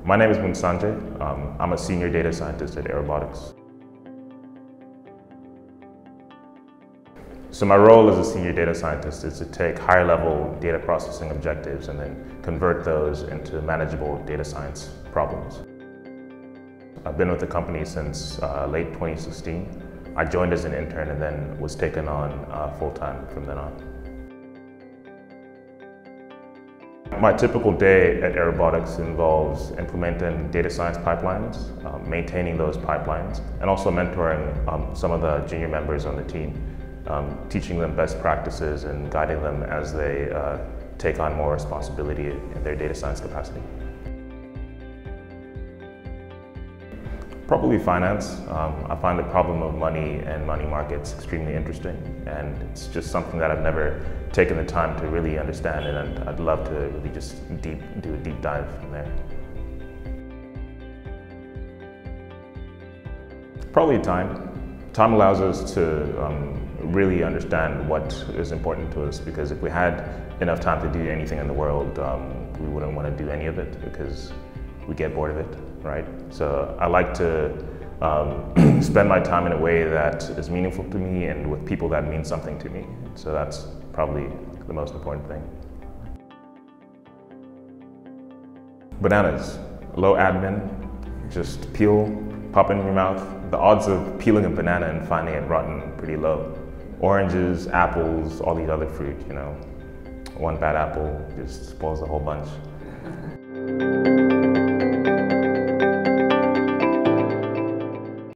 My name is Munsanje. I'm a senior data scientist at Aerobotics. So my role as a senior data scientist is to take higher level data processing objectives and then convert those into manageable data science problems. I've been with the company since late 2016. I joined as an intern and then was taken on full-time from then on. My typical day at Aerobotics involves implementing data science pipelines, maintaining those pipelines, and also mentoring some of the junior members on the team, teaching them best practices and guiding them as they take on more responsibility in their data science capacity. Probably finance. I find the problem of money and money markets extremely interesting, and it's just something that I've never taken the time to really understand, and I'd love to really just do a deep dive from there. Probably time. Time allows us to really understand what is important to us, because if we had enough time to do anything in the world, we wouldn't want to do any of it because we get bored of it, right? So I like to spend my time in a way that is meaningful to me and with people that mean something to me. So that's probably the most important thing. Bananas, low admin, just peel, pop it in your mouth. The odds of peeling a banana and finding it rotten are pretty low. Oranges, apples, all these other fruit, you know. One bad apple just spoils the whole bunch.